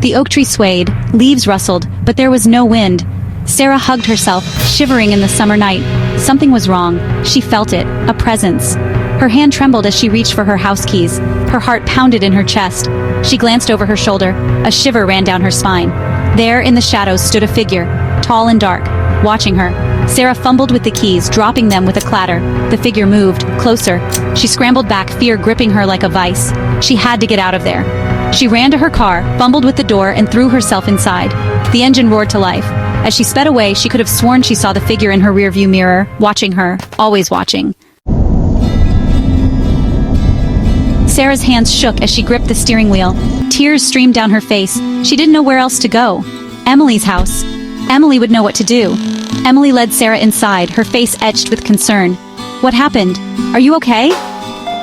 The oak tree swayed, leaves rustled, but there was no wind. Sarah hugged herself, shivering in the summer night. Something was wrong. She felt it, a presence. Her hand trembled as she reached for her house keys. Her heart pounded in her chest. She glanced over her shoulder. A shiver ran down her spine. There, in the shadows, stood a figure, tall and dark, watching her. Sarah fumbled with the keys, dropping them with a clatter. The figure moved, closer. She scrambled back, fear gripping her like a vice. She had to get out of there. She ran to her car, fumbled with the door, and threw herself inside. The engine roared to life. As she sped away, she could have sworn she saw the figure in her rearview mirror, watching her, always watching. Sarah's hands shook as she gripped the steering wheel. Tears streamed down her face. She didn't know where else to go. Emily's house. Emily would know what to do. Emily led Sarah inside, her face etched with concern. "What happened? Are you okay?"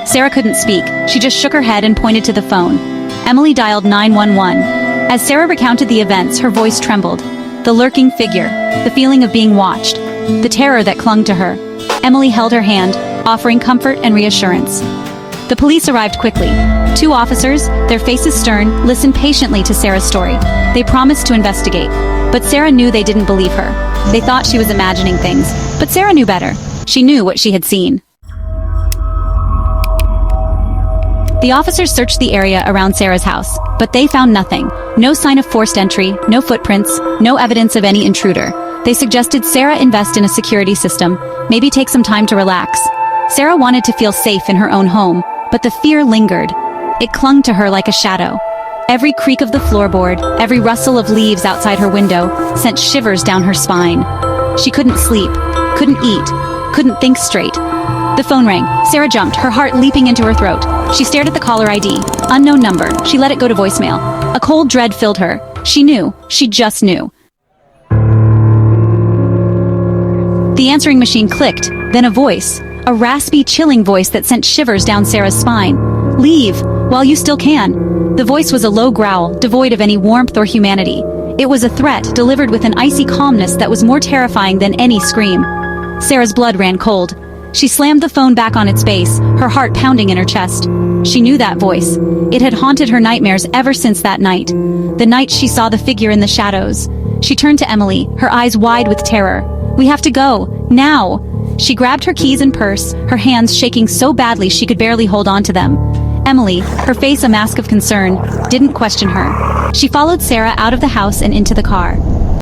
Sarah couldn't speak. She just shook her head and pointed to the phone. Emily dialed 911. As Sarah recounted the events, her voice trembled. The lurking figure, the feeling of being watched, the terror that clung to her. Emily held her hand, offering comfort and reassurance. The police arrived quickly. 2 officers, their faces stern, listened patiently to Sarah's story. They promised to investigate, but Sarah knew they didn't believe her. They thought she was imagining things, but Sarah knew better. She knew what she had seen. The officers searched the area around Sarah's house, but they found nothing. No sign of forced entry, no footprints, no evidence of any intruder. They suggested Sarah invest in a security system, maybe take some time to relax. Sarah wanted to feel safe in her own home, but the fear lingered. It clung to her like a shadow. Every creak of the floorboard, every rustle of leaves outside her window sent shivers down her spine. She couldn't sleep, couldn't eat, couldn't think straight. The phone rang. Sarah jumped, her heart leaping into her throat. She stared at the caller ID. Unknown number. She let it go to voicemail. A cold dread filled her. She knew. She just knew. The answering machine clicked, then a voice. A raspy, chilling voice that sent shivers down Sarah's spine. "Leave, while you still can." The voice was a low growl, devoid of any warmth or humanity. It was a threat, delivered with an icy calmness that was more terrifying than any scream. Sarah's blood ran cold. She slammed the phone back on its base, her heart pounding in her chest. She knew that voice. It had haunted her nightmares ever since that night. The night she saw the figure in the shadows. She turned to Emily, her eyes wide with terror. "We have to go, now!" She grabbed her keys and purse, her hands shaking so badly she could barely hold on to them. Emily, her face a mask of concern, didn't question her. She followed Sarah out of the house and into the car.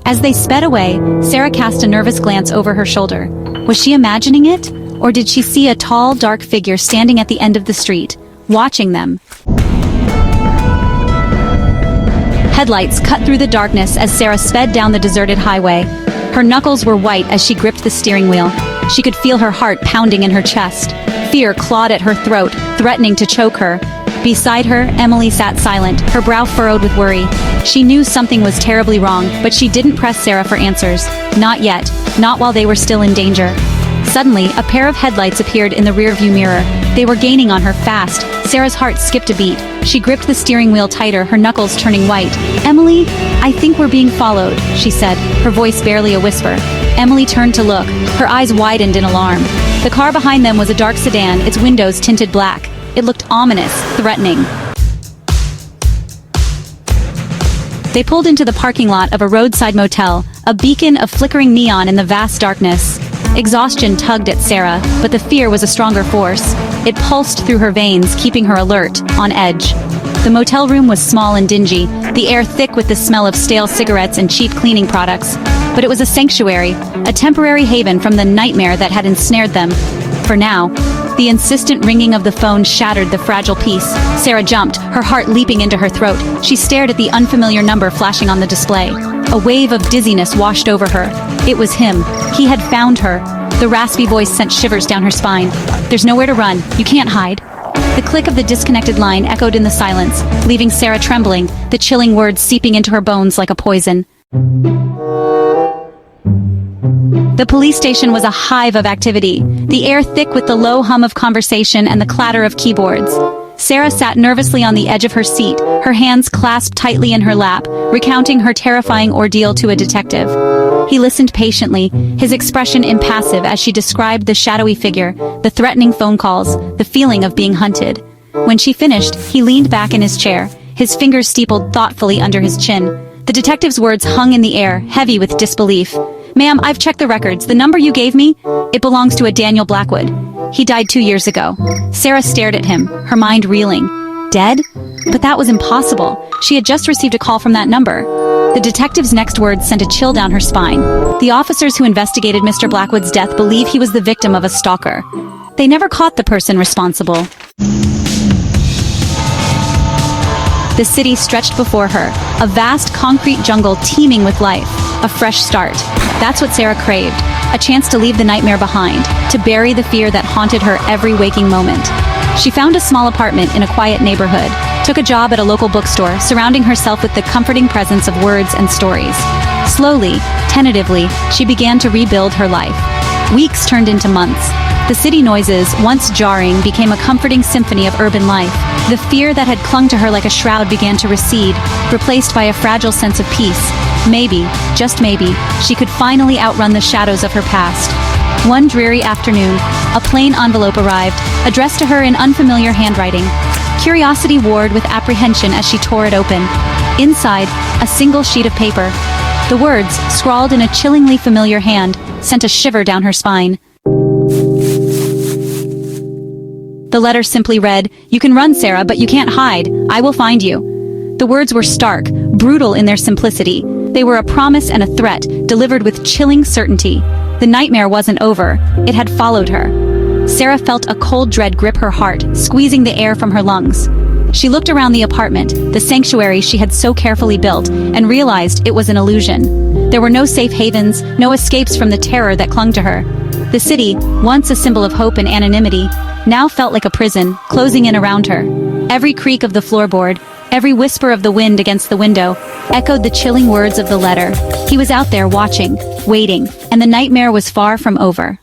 As they sped away, Sarah cast a nervous glance over her shoulder. Was she imagining it? Or did she see a tall, dark figure standing at the end of the street, watching them? Headlights cut through the darkness as Sarah sped down the deserted highway. Her knuckles were white as she gripped the steering wheel. She could feel her heart pounding in her chest. Fear clawed at her throat, threatening to choke her. Beside her, Emily sat silent, her brow furrowed with worry. She knew something was terribly wrong, but she didn't press Sarah for answers. Not yet. Not while they were still in danger. Suddenly, a pair of headlights appeared in the rearview mirror. They were gaining on her fast. Sarah's heart skipped a beat. She gripped the steering wheel tighter, her knuckles turning white. "Emily, I think we're being followed," she said, her voice barely a whisper. Emily turned to look. Her eyes widened in alarm. The car behind them was a dark sedan, its windows tinted black. It looked ominous, threatening. They pulled into the parking lot of a roadside motel, a beacon of flickering neon in the vast darkness. Exhaustion tugged at Sarah, but the fear was a stronger force. It pulsed through her veins, keeping her alert, on edge. The motel room was small and dingy, the air thick with the smell of stale cigarettes and cheap cleaning products. But it was a sanctuary, a temporary haven from the nightmare that had ensnared them. For now, the insistent ringing of the phone shattered the fragile peace. Sarah jumped, her heart leaping into her throat. She stared at the unfamiliar number flashing on the display. A wave of dizziness washed over her. It was him. He had found her. The raspy voice sent shivers down her spine. "There's nowhere to run. You can't hide." The click of the disconnected line echoed in the silence, leaving Sarah trembling, the chilling words seeping into her bones like a poison. The police station was a hive of activity, the air thick with the low hum of conversation and the clatter of keyboards. Sarah sat nervously on the edge of her seat, her hands clasped tightly in her lap, recounting her terrifying ordeal to a detective. He listened patiently, his expression impassive as she described the shadowy figure, the threatening phone calls, the feeling of being hunted. When she finished, he leaned back in his chair, his fingers steepled thoughtfully under his chin. The detective's words hung in the air, heavy with disbelief. "Ma'am, I've checked the records. The number you gave me, it belongs to a Daniel Blackwood. He died 2 years ago." Sarah stared at him, her mind reeling. Dead? But that was impossible. She had just received a call from that number. The detective's next words sent a chill down her spine. The officers who investigated Mr. Blackwood's death believe he was the victim of a stalker. They never caught the person responsible. The city stretched before her, a vast concrete jungle teeming with life. A fresh start. That's what Sarah craved. A chance to leave the nightmare behind, to bury the fear that haunted her every waking moment. She found a small apartment in a quiet neighborhood, took a job at a local bookstore, surrounding herself with the comforting presence of words and stories. Slowly, tentatively, she began to rebuild her life. Weeks turned into months. The city noises, once jarring, became a comforting symphony of urban life. The fear that had clung to her like a shroud began to recede, replaced by a fragile sense of peace. Maybe, just maybe, she could finally outrun the shadows of her past. One dreary afternoon, a plain envelope arrived, addressed to her in unfamiliar handwriting. Curiosity warred with apprehension as she tore it open. Inside, a single sheet of paper. The words, scrawled in a chillingly familiar hand, sent a shiver down her spine. The letter simply read, "You can run, Sarah, but you can't hide. I will find you." The words were stark, brutal in their simplicity. They were a promise and a threat, delivered with chilling certainty. The nightmare wasn't over. It had followed her. Sarah felt a cold dread grip her heart, squeezing the air from her lungs. She looked around the apartment, the sanctuary she had so carefully built, and realized it was an illusion. There were no safe havens, no escapes from the terror that clung to her. The city, once a symbol of hope and anonymity, now felt like a prison, closing in around her. Every creak of the floorboard, every whisper of the wind against the window, echoed the chilling words of the letter. He was out there watching, waiting, and the nightmare was far from over.